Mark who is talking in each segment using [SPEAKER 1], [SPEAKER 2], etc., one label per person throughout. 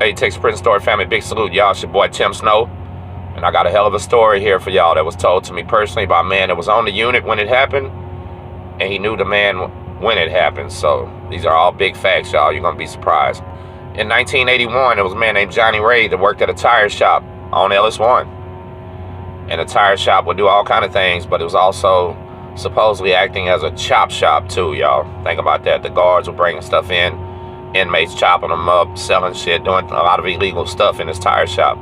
[SPEAKER 1] Hey, Texas Prison Story family, big salute, y'all. It's your boy Tim Snow, and I got a hell of a story here for y'all that was told to me personally by a man that was on the unit when it happened, and he knew the man when it happened. So these are all big facts, y'all. You're gonna be surprised. In 1981, there was a man named Johnny Ray that worked at a tire shop on Ellis 1. And a tire shop would do all kind of things, but it was also supposedly acting as a chop shop too, y'all. Think about that. The guards were bringing stuff in, inmates chopping them up, selling shit, doing a lot of illegal stuff in this tire shop.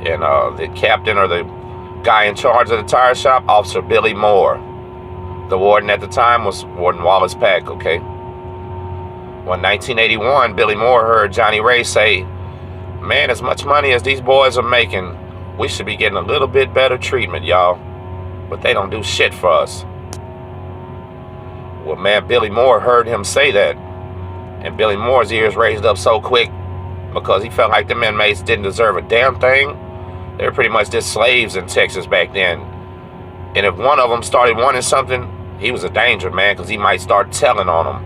[SPEAKER 1] And the captain or the guy in charge of the tire shop, Officer Billy Moore. The warden at the time was Warden Wallace Peck, okay? When 1981, Billy Moore heard Johnny Ray say, "Man, as much money as these boys are making, we should be getting a little bit better treatment, y'all. But they don't do shit for us." Well, man, Billy Moore heard him say that. And Billy Moore's ears raised up so quick because he felt like them inmates didn't deserve a damn thing. They were pretty much just slaves in Texas back then. And if one of them started wanting something, he was a danger, man, because he might start telling on them.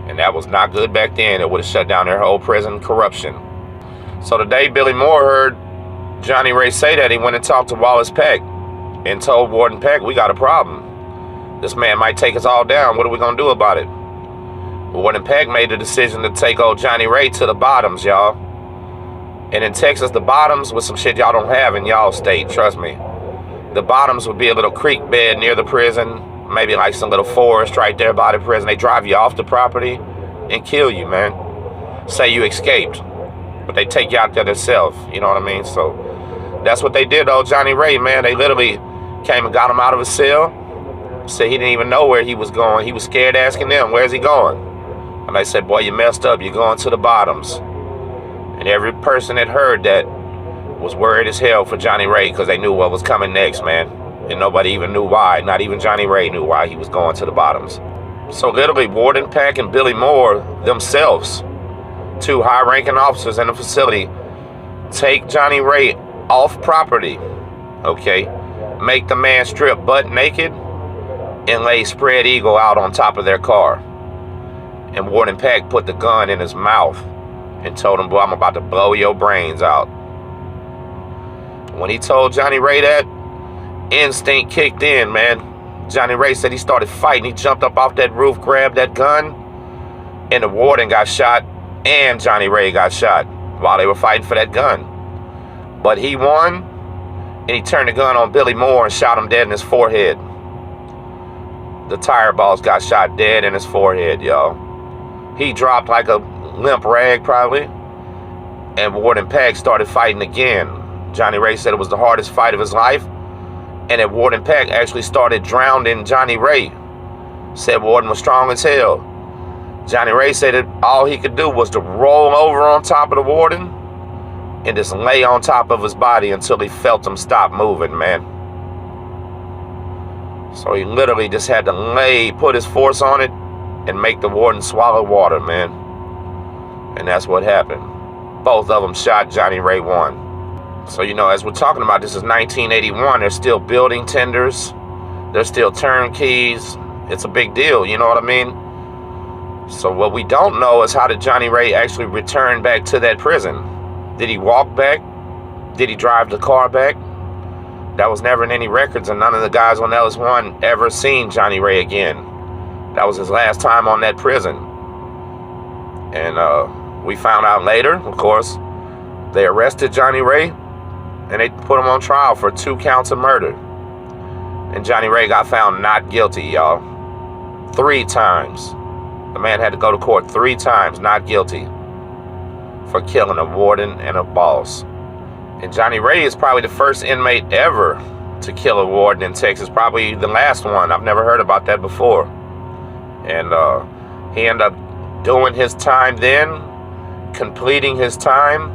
[SPEAKER 1] And that was not good back then. It would have shut down their whole prison corruption. So the day Billy Moore heard Johnny Ray say that, he went and talked to Wallace Peck and told Warden Peck, "We got a problem. This man might take us all down. What are we going to do about it?" Warden Peck made the decision to take old Johnny Ray to the bottoms, y'all. And in Texas, the bottoms was some shit y'all don't have in y'all state, trust me. The bottoms would be a little creek bed near the prison, maybe like some little forest right there by the prison. They drive you off the property and kill you, man. Say you escaped, but they take you out there themselves, you know what I mean? So that's what they did to old Johnny Ray, man. They literally came and got him out of his cell. Said he didn't even know where he was going. He was scared asking them, "Where's he going?" And they said, "Boy, you messed up. You're going to the bottoms." And every person that heard that was worried as hell for Johnny Ray because they knew what was coming next, man. And nobody even knew why. Not even Johnny Ray knew why he was going to the bottoms. So literally, Warden Peck and Billy Moore themselves, two high-ranking officers in the facility, take Johnny Ray off property, okay? Make the man strip butt naked and lay spread eagle out on top of their car. And Warden Peck put the gun in his mouth and told him, "Boy, I'm about to blow your brains out." When he told Johnny Ray that, instinct kicked in, man. Johnny Ray said he started fighting. He jumped up off that roof, grabbed that gun, and the warden got shot, and Johnny Ray got shot while they were fighting for that gun. But he won, and he turned the gun on Billy Moore and shot him dead in his forehead. The tire balls got shot dead in his forehead, y'all. He dropped like a limp rag, probably, and Warden Peck started fighting again. Johnny Ray said it was the hardest fight of his life, and that Warden Peck actually started drowning Johnny Ray. Said Warden was strong as hell. Johnny Ray said that all he could do was to roll over on top of the warden and just lay on top of his body until he felt him stop moving, man. So he literally just had to lay, put his force on it, and make the warden swallow water, man. And that's what happened. Both of them shot. Johnny Ray won. So, you know, as we're talking about, this is 1981. They're still building tenders. They're still turnkeys. It's a big deal, you know what I mean? So what we don't know is how did Johnny Ray actually return back to that prison? Did he walk back? Did he drive the car back? That was never in any records, and none of the guys on Ellis 1 ever seen Johnny Ray again. That was his last time on that prison. And we found out later, of course, they arrested Johnny Ray and they put him on trial for 2 counts of murder. And Johnny Ray got found not guilty, y'all. 3 times. The man had to go to court 3 times, not guilty, for killing a warden and a boss. And Johnny Ray is probably the first inmate ever to kill a warden in Texas. Probably the last one. I've never heard about that before. And he ended up doing his time then, completing his time,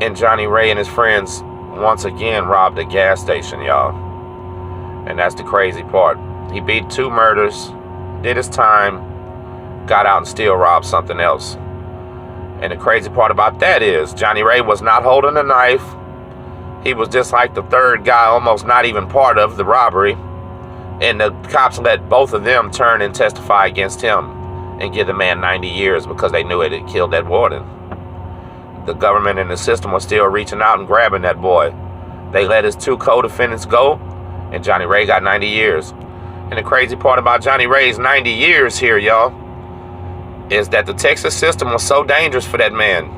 [SPEAKER 1] and Johnny Ray and his friends once again robbed a gas station, y'all. And that's the crazy part. He beat 2 murders, did his time, got out and still robbed something else. And the crazy part about that is Johnny Ray was not holding a knife. He was just like the third guy, almost not even part of the robbery. And the cops let both of them turn and testify against him and give the man 90 years because they knew it had killed that warden. the government and the system was still reaching out and grabbing that boy. They let his 2 co-defendants go, and Johnny Ray got 90 years. And the crazy part about Johnny Ray's 90 years here, y'all, is that the Texas system was so dangerous for that man.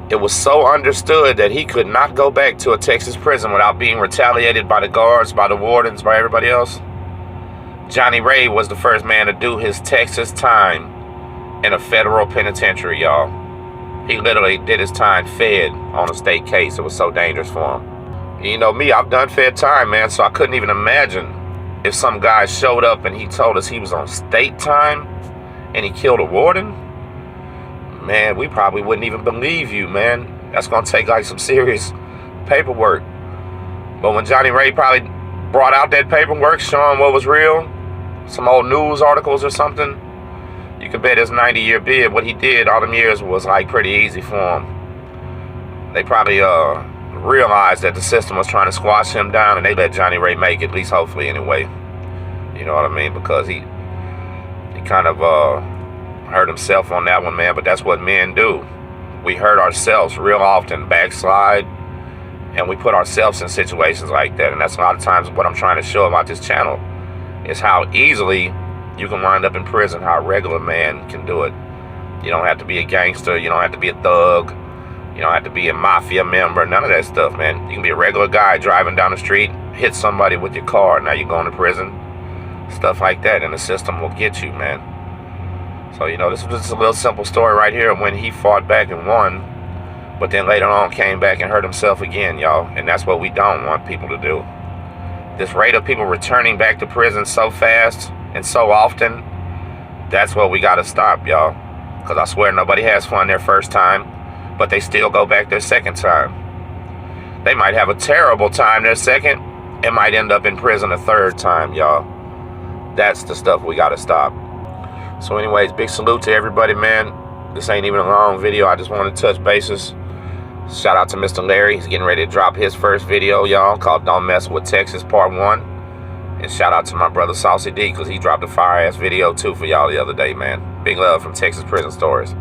[SPEAKER 1] It was so understood that he could not go back to a Texas prison without being retaliated by the guards, by the wardens, by everybody else. Johnny Ray was the first man to do his Texas time in a federal penitentiary, y'all. He literally did his time fed on a state case. It was so dangerous for him. You know me, I've done fed time, man, so I couldn't even imagine if some guy showed up and he told us he was on state time and he killed a warden. Man, we probably wouldn't even believe you, man. That's gonna take like some serious paperwork. But when Johnny Ray probably brought out that paperwork showing what was real, some old news articles or something, you can bet his 90-year bid, what he did all them years was like pretty easy for him. They probably realized that the system was trying to squash him down, and they let Johnny Ray make it, at least hopefully anyway. You know what I mean? Because he kind of hurt himself on that one, man. But that's what men do. We hurt ourselves real often, backslide, and we put ourselves in situations like that. And that's a lot of times what I'm trying to show about this channel, is how easily you can wind up in prison, how a regular man can do it. You don't have to be a gangster. You don't have to be a thug. You don't have to be a mafia member. None of that stuff, man. You can be a regular guy driving down the street, hit somebody with your car. Now you're going to prison. Stuff like that. And the system will get you, man. So, you know, this was just a little simple story right here when he fought back and won. But then later on came back and hurt himself again, y'all. And that's what we don't want people to do. This rate of people returning back to prison so fast and so often, that's what we got to stop, y'all. Because I swear nobody has fun their first time, but they still go back their second time. They might have a terrible time their second and might end up in prison a third time, y'all. That's the stuff we got to stop. So anyways, big salute to everybody, man. This ain't even a long video. I just want to touch bases. Shout out to Mr. Larry. He's getting ready to drop his first video, y'all, called Don't Mess With Texas Part 1. And shout out to my brother Saucy D, because he dropped a fire-ass video, too, for y'all the other day, man. Big love from Texas Prison Stories.